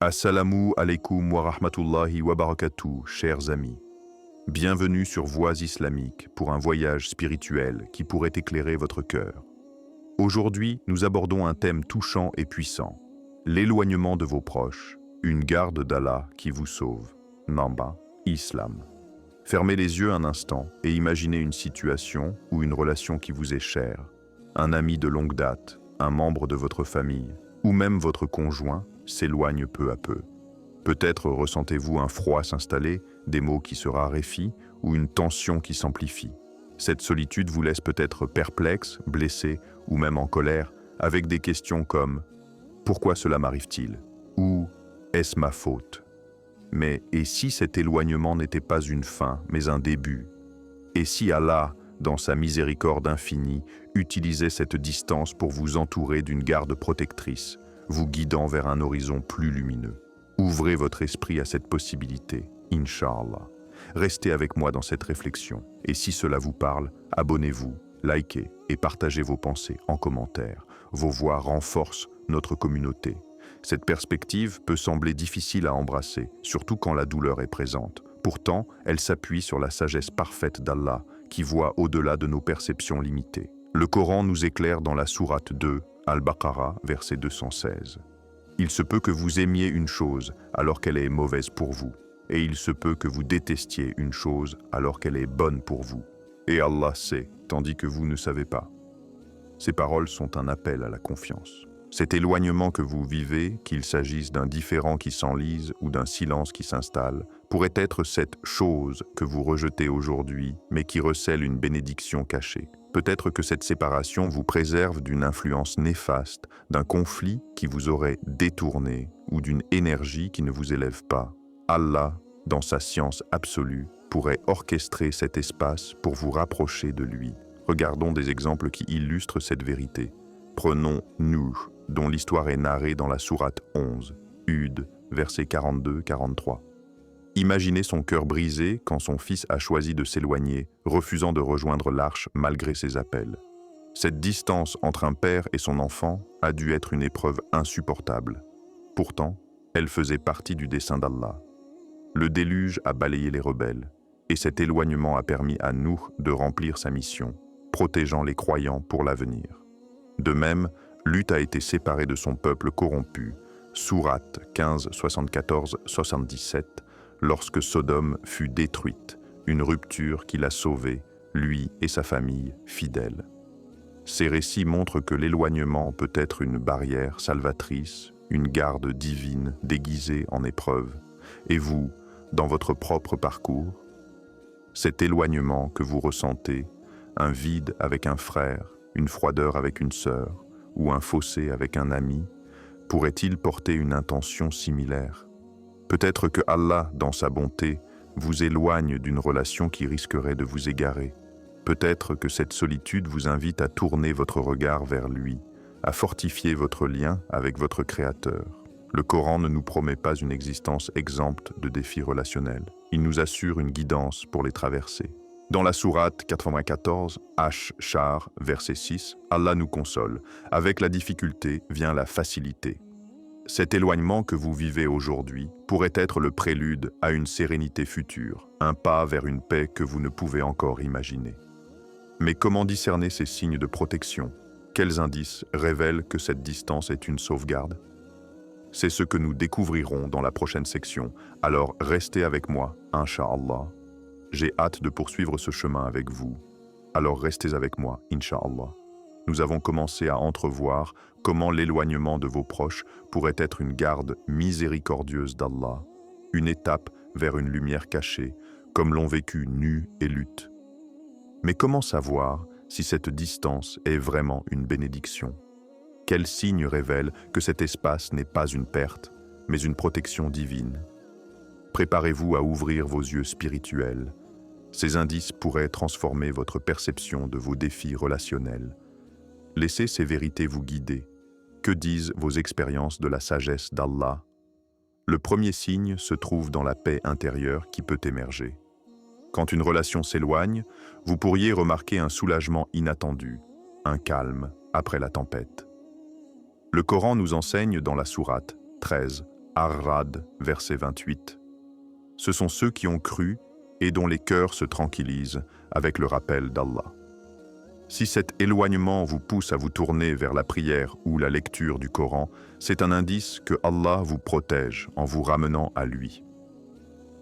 Assalamu alaikum wa rahmatullahi wa barakatuh, chers amis. Bienvenue sur Voix islamiques pour un voyage spirituel qui pourrait éclairer votre cœur. Aujourd'hui, nous abordons un thème touchant et puissant, l'éloignement de vos proches, une garde d'Allah qui vous sauve. Namba, Islam. Fermez les yeux un instant et imaginez une situation ou une relation qui vous est chère, un ami de longue date, un membre de votre famille, ou même votre conjoint s'éloigne peu à peu. Peut-être ressentez-vous un froid s'installer, des mots qui se raréfient ou une tension qui s'amplifie. Cette solitude vous laisse peut-être perplexe, blessé ou même en colère, avec des questions comme « Pourquoi cela m'arrive-t-il » ou « Est-ce ma faute ?» Mais et si cet éloignement n'était pas une fin, mais un début? Et si Allah, dans sa miséricorde infinie, utilisait cette distance pour vous entourer d'une garde protectrice, vous guidant vers un horizon plus lumineux? Ouvrez votre esprit à cette possibilité, Inch'Allah. Restez avec moi dans cette réflexion. Et si cela vous parle, abonnez-vous, likez et partagez vos pensées en commentaire. Vos voix renforcent notre communauté. Cette perspective peut sembler difficile à embrasser, surtout quand la douleur est présente. Pourtant, elle s'appuie sur la sagesse parfaite d'Allah, qui voit au-delà de nos perceptions limitées. Le Coran nous éclaire dans la sourate 2, Al-Baqarah, verset 216. Il se peut que vous aimiez une chose alors qu'elle est mauvaise pour vous, et il se peut que vous détestiez une chose alors qu'elle est bonne pour vous. Et Allah sait, tandis que vous ne savez pas. Ces paroles sont un appel à la confiance. Cet éloignement que vous vivez, qu'il s'agisse d'un différend qui s'enlise ou d'un silence qui s'installe, pourrait être cette chose que vous rejetez aujourd'hui, mais qui recèle une bénédiction cachée. Peut-être que cette séparation vous préserve d'une influence néfaste, d'un conflit qui vous aurait détourné ou d'une énergie qui ne vous élève pas. Allah, dans sa science absolue, pourrait orchestrer cet espace pour vous rapprocher de lui. Regardons des exemples qui illustrent cette vérité. Prenons Nuh, dont l'histoire est narrée dans la sourate 11, Hud, versets 42-43. Imaginez son cœur brisé quand son fils a choisi de s'éloigner, refusant de rejoindre l'arche malgré ses appels. Cette distance entre un père et son enfant a dû être une épreuve insupportable. Pourtant, elle faisait partie du dessein d'Allah. Le déluge a balayé les rebelles, et cet éloignement a permis à Nuh de remplir sa mission, protégeant les croyants pour l'avenir. De même, Lut a été séparé de son peuple corrompu, sourate 15, 74-77, lorsque Sodome fut détruite, une rupture qui l'a sauvé, lui et sa famille fidèles. Ces récits montrent que l'éloignement peut être une barrière salvatrice, une garde divine déguisée en épreuve. Et vous, dans votre propre parcours, cet éloignement que vous ressentez, un vide avec un frère, une froideur avec une sœur, ou un fossé avec un ami, pourrait-il porter une intention similaire? Peut-être que Allah, dans sa bonté, vous éloigne d'une relation qui risquerait de vous égarer. Peut-être que cette solitude vous invite à tourner votre regard vers lui, à fortifier votre lien avec votre Créateur. Le Coran ne nous promet pas une existence exempte de défis relationnels. Il nous assure une guidance pour les traverser. Dans la sourate 94, Ash-Shar, verset 6, Allah nous console. Avec la difficulté vient la facilité. Cet éloignement que vous vivez aujourd'hui pourrait être le prélude à une sérénité future, un pas vers une paix que vous ne pouvez encore imaginer. Mais comment discerner ces signes de protection? Quels indices révèlent que cette distance est une sauvegarde? C'est ce que nous découvrirons dans la prochaine section, alors restez avec moi, Inch'Allah. J'ai hâte de poursuivre ce chemin avec vous. Alors restez avec moi, Inch'Allah. Nous avons commencé à entrevoir comment l'éloignement de vos proches pourrait être une garde miséricordieuse d'Allah, une étape vers une lumière cachée, comme l'ont vécu Nuh et Lut. Mais comment savoir si cette distance est vraiment une bénédiction? Quel signe révèle que cet espace n'est pas une perte, mais une protection divine? Préparez-vous à ouvrir vos yeux spirituels. Ces indices pourraient transformer votre perception de vos défis relationnels. Laissez ces vérités vous guider. Que disent vos expériences de la sagesse d'Allah? Le premier signe se trouve dans la paix intérieure qui peut émerger. Quand une relation s'éloigne, vous pourriez remarquer un soulagement inattendu, un calme après la tempête. Le Coran nous enseigne dans la sourate 13, Ar-Ra'd, verset 28. Ce sont ceux qui ont cru et dont les cœurs se tranquillisent avec le rappel d'Allah. Si cet éloignement vous pousse à vous tourner vers la prière ou la lecture du Coran, c'est un indice que Allah vous protège en vous ramenant à lui.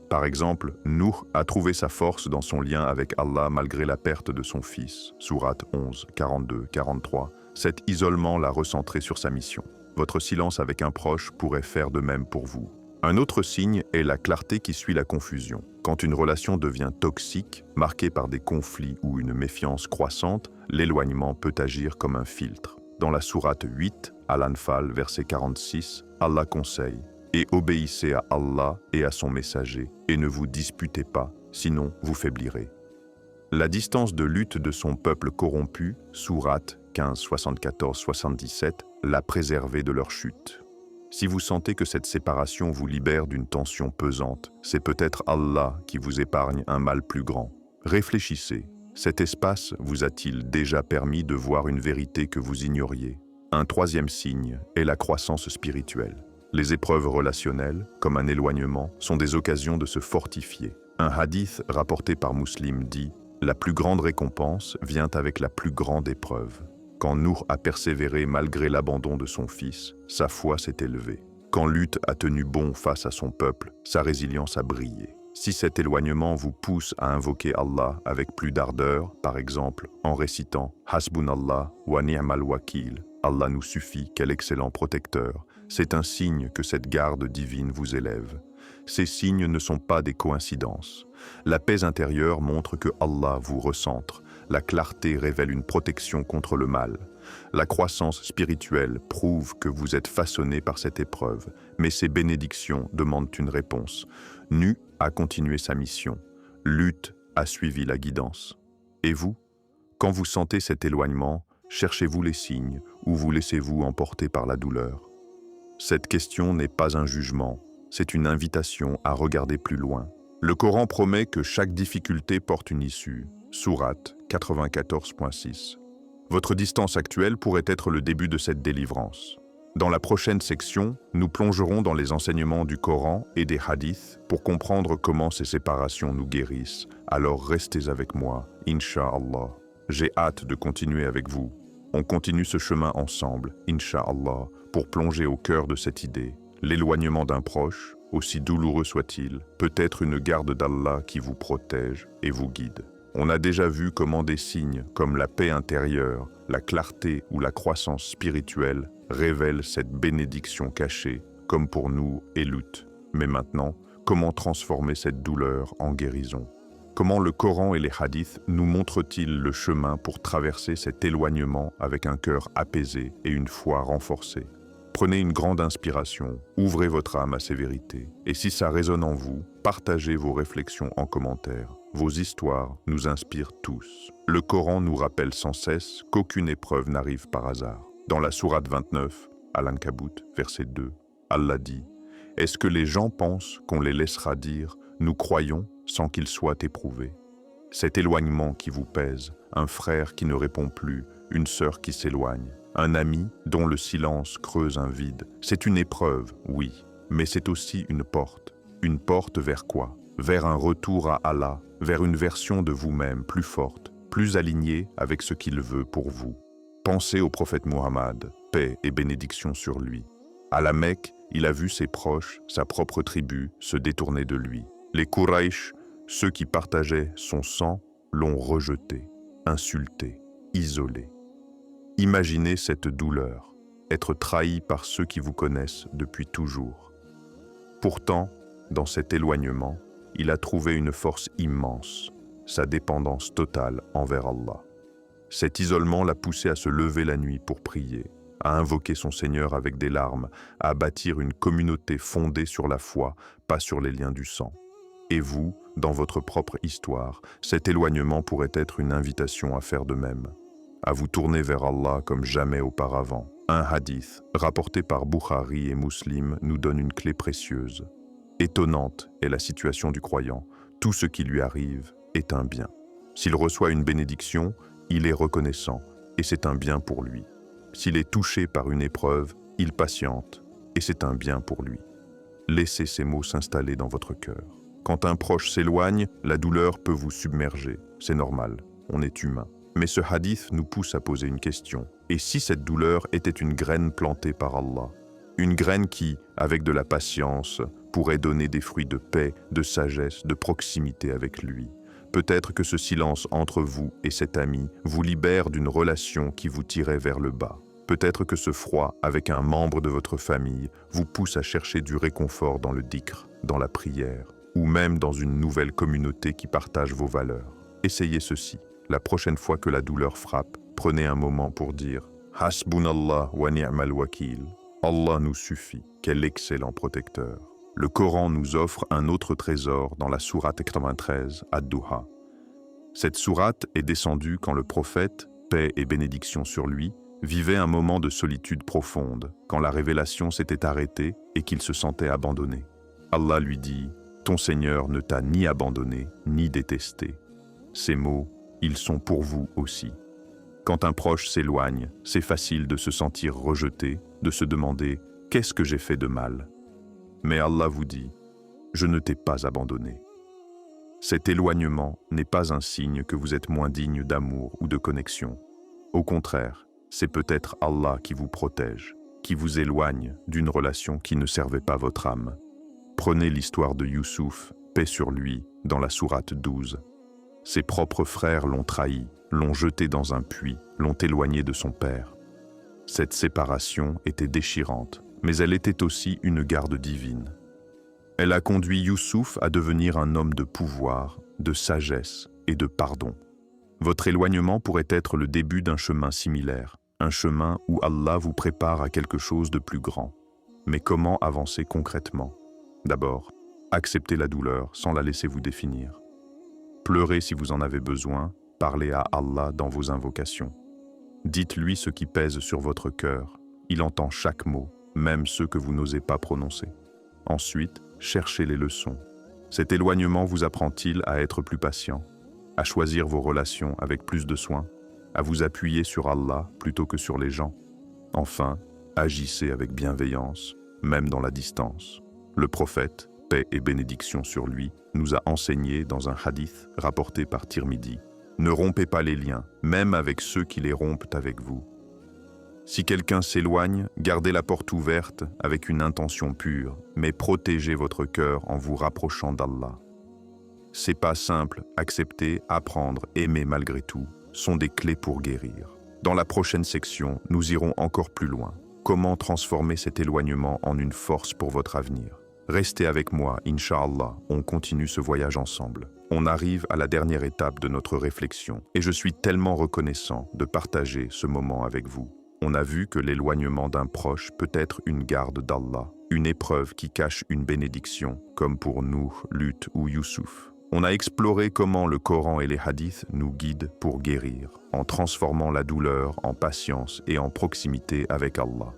Par exemple, Nuh a trouvé sa force dans son lien avec Allah malgré la perte de son fils. Sourate 11, 42, 43. Cet isolement l'a recentré sur sa mission. Votre silence avec un proche pourrait faire de même pour vous. Un autre signe est la clarté qui suit la confusion. Quand une relation devient toxique, marquée par des conflits ou une méfiance croissante, l'éloignement peut agir comme un filtre. Dans la sourate 8, Al-Anfal, verset 46, Allah conseille « Et obéissez à Allah et à son messager, et ne vous disputez pas, sinon vous faiblirez. » La distance de lutte de son peuple corrompu, sourate 15, 74, 77, l'a préservé de leur chute. Si vous sentez que cette séparation vous libère d'une tension pesante, c'est peut-être Allah qui vous épargne un mal plus grand. Réfléchissez, cet espace vous a-t-il déjà permis de voir une vérité que vous ignoriez? Un troisième signe est la croissance spirituelle. Les épreuves relationnelles, comme un éloignement, sont des occasions de se fortifier. Un hadith rapporté par Muslim dit « La plus grande récompense vient avec la plus grande épreuve ». Quand Nuh a persévéré malgré l'abandon de son fils, sa foi s'est élevée. Quand Lut a tenu bon face à son peuple, sa résilience a brillé. Si cet éloignement vous pousse à invoquer Allah avec plus d'ardeur, par exemple en récitant « Hasbunallah wa ni'mal wakil » « Allah nous suffit, quel excellent protecteur », c'est un signe que cette garde divine vous élève. Ces signes ne sont pas des coïncidences. La paix intérieure montre que Allah vous recentre. La clarté révèle une protection contre le mal. La croissance spirituelle prouve que vous êtes façonné par cette épreuve, mais ces bénédictions demandent une réponse. Nu a continué sa mission. Lut a suivi la guidance. Et vous? Quand vous sentez cet éloignement, cherchez-vous les signes ou vous laissez-vous emporter par la douleur? Cette question n'est pas un jugement, c'est une invitation à regarder plus loin. Le Coran promet que chaque difficulté porte une issue. Sourate 94.6. Votre distance actuelle pourrait être le début de cette délivrance. Dans la prochaine section, nous plongerons dans les enseignements du Coran et des hadiths pour comprendre comment ces séparations nous guérissent. Alors restez avec moi, Inch'Allah. J'ai hâte de continuer avec vous. On continue ce chemin ensemble, Inch'Allah, pour plonger au cœur de cette idée. L'éloignement d'un proche, aussi douloureux soit-il, peut être une garde d'Allah qui vous protège et vous guide. On a déjà vu comment des signes comme la paix intérieure, la clarté ou la croissance spirituelle révèlent cette bénédiction cachée, comme pour nous et Lut. Mais maintenant, comment transformer cette douleur en guérison? Comment le Coran et les hadiths nous montrent-ils le chemin pour traverser cet éloignement avec un cœur apaisé et une foi renforcée? Prenez une grande inspiration, ouvrez votre âme à ces vérités. Et si ça résonne en vous, partagez vos réflexions en commentaire. Vos histoires nous inspirent tous. Le Coran nous rappelle sans cesse qu'aucune épreuve n'arrive par hasard. Dans la sourate 29, Al-Ankabut, verset 2, Allah dit « Est-ce que les gens pensent qu'on les laissera dire « Nous croyons » sans qu'ils soient éprouvés ?» Cet éloignement qui vous pèse, un frère qui ne répond plus, une sœur qui s'éloigne, un ami dont le silence creuse un vide, c'est une épreuve, oui, mais c'est aussi une porte. Une porte vers quoi? Vers un retour à Allah, vers une version de vous-même plus forte, plus alignée avec ce qu'il veut pour vous. Pensez au prophète Muhammad, paix et bénédiction sur lui. À la Mecque, il a vu ses proches, sa propre tribu, se détourner de lui. Les Quraysh, ceux qui partageaient son sang, l'ont rejeté, insulté, isolé. Imaginez cette douleur, être trahi par ceux qui vous connaissent depuis toujours. Pourtant, dans cet éloignement, il a trouvé une force immense, sa dépendance totale envers Allah. Cet isolement l'a poussé à se lever la nuit pour prier, à invoquer son Seigneur avec des larmes, à bâtir une communauté fondée sur la foi, pas sur les liens du sang. Et vous, dans votre propre histoire, cet éloignement pourrait être une invitation à faire de même, à vous tourner vers Allah comme jamais auparavant. Un hadith, rapporté par Bukhari et Muslim, nous donne une clé précieuse. Étonnante est la situation du croyant. Tout ce qui lui arrive est un bien. S'il reçoit une bénédiction, il est reconnaissant, et c'est un bien pour lui. S'il est touché par une épreuve, il patiente, et c'est un bien pour lui. Laissez ces mots s'installer dans votre cœur. Quand un proche s'éloigne, la douleur peut vous submerger. C'est normal, on est humain. Mais ce hadith nous pousse à poser une question. Et si cette douleur était une graine plantée par Allah? Une graine qui, avec de la patience, pourrait donner des fruits de paix, de sagesse, de proximité avec lui. Peut-être que ce silence entre vous et cet ami vous libère d'une relation qui vous tirait vers le bas. Peut-être que ce froid avec un membre de votre famille vous pousse à chercher du réconfort dans le dhikr, dans la prière, ou même dans une nouvelle communauté qui partage vos valeurs. Essayez ceci. La prochaine fois que la douleur frappe, prenez un moment pour dire « Hasbunallah wa ni'mal wakil ». Allah nous suffit, quel excellent protecteur. Le Coran nous offre un autre trésor dans la sourate 93, Ad-Duha. Cette sourate est descendue quand le prophète, paix et bénédiction sur lui, vivait un moment de solitude profonde, quand la révélation s'était arrêtée et qu'il se sentait abandonné. Allah lui dit « Ton Seigneur ne t'a ni abandonné, ni détesté. » Ces mots, ils sont pour vous aussi. Quand un proche s'éloigne, c'est facile de se sentir rejeté, de se demander « Qu'est-ce que j'ai fait de mal ?» Mais Allah vous dit « Je ne t'ai pas abandonné. » Cet éloignement n'est pas un signe que vous êtes moins digne d'amour ou de connexion. Au contraire, c'est peut-être Allah qui vous protège, qui vous éloigne d'une relation qui ne servait pas votre âme. Prenez l'histoire de Youssouf, paix sur lui, dans la sourate 12. Ses propres frères l'ont trahi, l'ont jeté dans un puits, l'ont éloigné de son père. Cette séparation était déchirante, mais elle était aussi une garde divine. Elle a conduit Youssouf à devenir un homme de pouvoir, de sagesse et de pardon. Votre éloignement pourrait être le début d'un chemin similaire, un chemin où Allah vous prépare à quelque chose de plus grand. Mais comment avancer concrètement? D'abord, acceptez la douleur sans la laisser vous définir. Pleurez si vous en avez besoin, parlez à Allah dans vos invocations. Dites-lui ce qui pèse sur votre cœur, il entend chaque mot, même ceux que vous n'osez pas prononcer. Ensuite, cherchez les leçons. Cet éloignement vous apprend-il à être plus patient, à choisir vos relations avec plus de soin, à vous appuyer sur Allah plutôt que sur les gens? Enfin, agissez avec bienveillance, même dans la distance. Le prophète, paix et bénédiction sur lui, nous a enseigné dans un hadith rapporté par Tirmidhi: ne rompez pas les liens, même avec ceux qui les rompent avec vous. Si quelqu'un s'éloigne, gardez la porte ouverte avec une intention pure, mais protégez votre cœur en vous rapprochant d'Allah. Ces pas simples, accepter, apprendre, aimer malgré tout, sont des clés pour guérir. Dans la prochaine section, nous irons encore plus loin. Comment transformer cet éloignement en une force pour votre avenir? Restez avec moi, Inch'Allah, on continue ce voyage ensemble. On arrive à la dernière étape de notre réflexion et je suis tellement reconnaissant de partager ce moment avec vous. On a vu que l'éloignement d'un proche peut être une garde d'Allah, une épreuve qui cache une bénédiction, comme pour Nuh, Lut ou Youssouf. On a exploré comment le Coran et les hadiths nous guident pour guérir, en transformant la douleur en patience et en proximité avec Allah.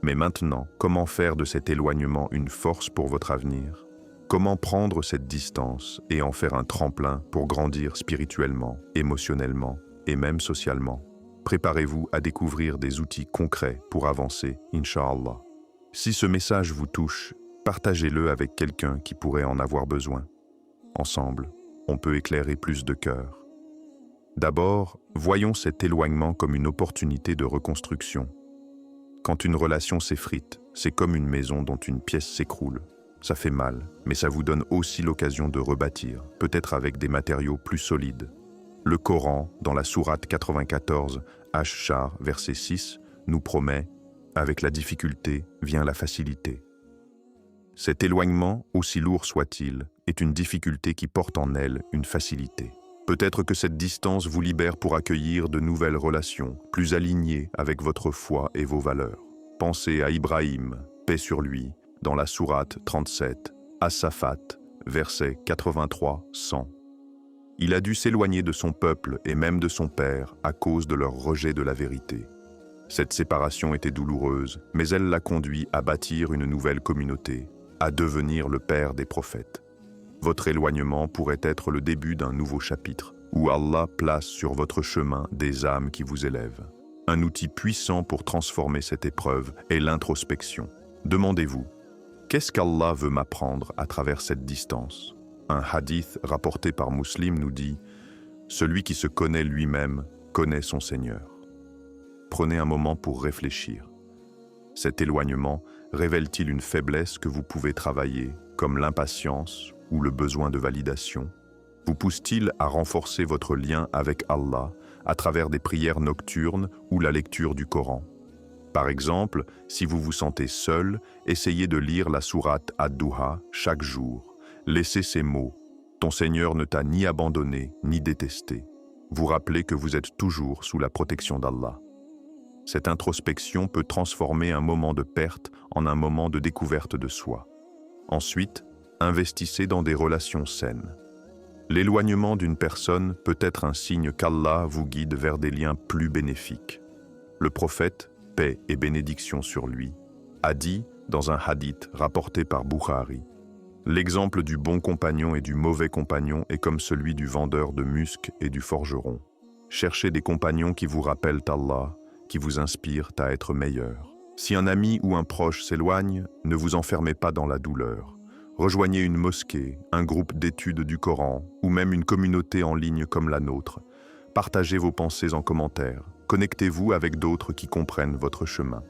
Mais maintenant, comment faire de cet éloignement une force pour votre avenir? Comment prendre cette distance et en faire un tremplin pour grandir spirituellement, émotionnellement et même socialement? Préparez-vous à découvrir des outils concrets pour avancer, Inch'Allah. Si ce message vous touche, partagez-le avec quelqu'un qui pourrait en avoir besoin. Ensemble, on peut éclairer plus de cœurs. D'abord, voyons cet éloignement comme une opportunité de reconstruction. Quand une relation s'effrite, c'est comme une maison dont une pièce s'écroule. Ça fait mal, mais ça vous donne aussi l'occasion de rebâtir, peut-être avec des matériaux plus solides. Le Coran, dans la sourate 94, Ash-Shar, verset 6, nous promet « Avec la difficulté vient la facilité ». Cet éloignement, aussi lourd soit-il, est une difficulté qui porte en elle une facilité. Peut-être que cette distance vous libère pour accueillir de nouvelles relations, plus alignées avec votre foi et vos valeurs. Pensez à Ibrahim, paix sur lui, dans la sourate 37, As-Safat, versets 83-100. Il a dû s'éloigner de son peuple et même de son père à cause de leur rejet de la vérité. Cette séparation était douloureuse, mais elle l'a conduit à bâtir une nouvelle communauté, à devenir le père des prophètes. Votre éloignement pourrait être le début d'un nouveau chapitre, où Allah place sur votre chemin des âmes qui vous élèvent. Un outil puissant pour transformer cette épreuve est l'introspection. Demandez-vous, Qu'est-ce qu'Allah veut m'apprendre à travers cette distance? Un hadith rapporté par Muslim nous dit « Celui qui se connaît lui-même connaît son Seigneur ». Prenez un moment pour réfléchir. Cet éloignement révèle-t-il une faiblesse que vous pouvez travailler, comme l'impatience ou le besoin de validation? Vous pousse-t-il à renforcer votre lien avec Allah à travers des prières nocturnes ou la lecture du Coran? Par exemple, si vous vous sentez seul, essayez de lire la sourate Ad-Duha chaque jour. Laissez ces mots « Ton Seigneur ne t'a ni abandonné ni détesté ». Vous rappelez que vous êtes toujours sous la protection d'Allah. Cette introspection peut transformer un moment de perte en un moment de découverte de soi. Ensuite, investissez dans des relations saines. L'éloignement d'une personne peut être un signe qu'Allah vous guide vers des liens plus bénéfiques. Le prophète, paix et bénédiction sur lui, a dit dans un hadith rapporté par Bukhari: l'exemple du bon compagnon et du mauvais compagnon est comme celui du vendeur de musc et du forgeron. Cherchez des compagnons qui vous rappellent Allah, qui vous inspirent à être meilleur. Si un ami ou un proche s'éloigne, ne vous enfermez pas dans la douleur. Rejoignez une mosquée, un groupe d'études du Coran ou même une communauté en ligne comme la nôtre. Partagez vos pensées en commentaire. Connectez-vous avec d'autres qui comprennent votre chemin.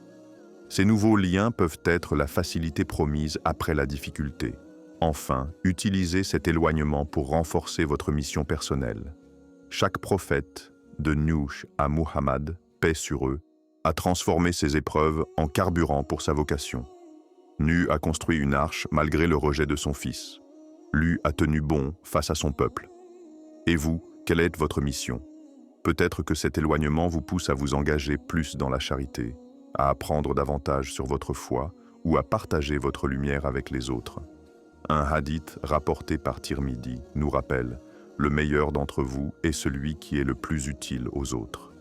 Ces nouveaux liens peuvent être la facilité promise après la difficulté. Enfin, utilisez cet éloignement pour renforcer votre mission personnelle. Chaque prophète, de Nuh à Muhammad, paix sur eux, a transformé ses épreuves en carburant pour sa vocation. Nuh a construit une arche malgré le rejet de son fils. Lut a tenu bon face à son peuple. Et vous, quelle est votre mission? Peut-être que cet éloignement vous pousse à vous engager plus dans la charité, à apprendre davantage sur votre foi ou à partager votre lumière avec les autres. Un hadith rapporté par Tirmidhi nous rappelle « Le meilleur d'entre vous est celui qui est le plus utile aux autres ».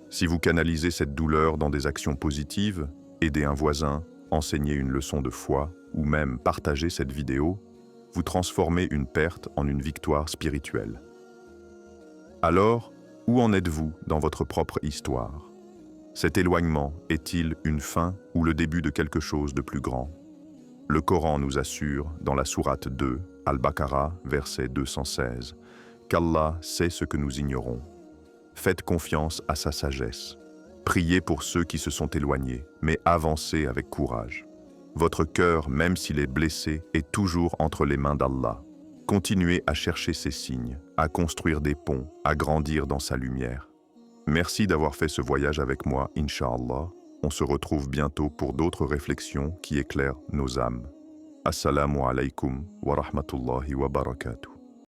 Si vous canalisez cette douleur dans des actions positives, aidez un voisin, enseignez une leçon de foi ou même partagez cette vidéo, vous transformez une perte en une victoire spirituelle. Alors, où en êtes-vous dans votre propre histoire? Cet éloignement est-il une fin ou le début de quelque chose de plus grand? Le Coran nous assure, dans la sourate 2, Al-Baqarah, verset 216, qu'Allah sait ce que nous ignorons. Faites confiance à sa sagesse. Priez pour ceux qui se sont éloignés, mais avancez avec courage. Votre cœur, même s'il est blessé, est toujours entre les mains d'Allah. Continuez à chercher ces signes, à construire des ponts, à grandir dans sa lumière. Merci d'avoir fait ce voyage avec moi, Inch'Allah. On se retrouve bientôt pour d'autres réflexions qui éclairent nos âmes. Assalamu alaikum wa rahmatullahi wa barakatuh.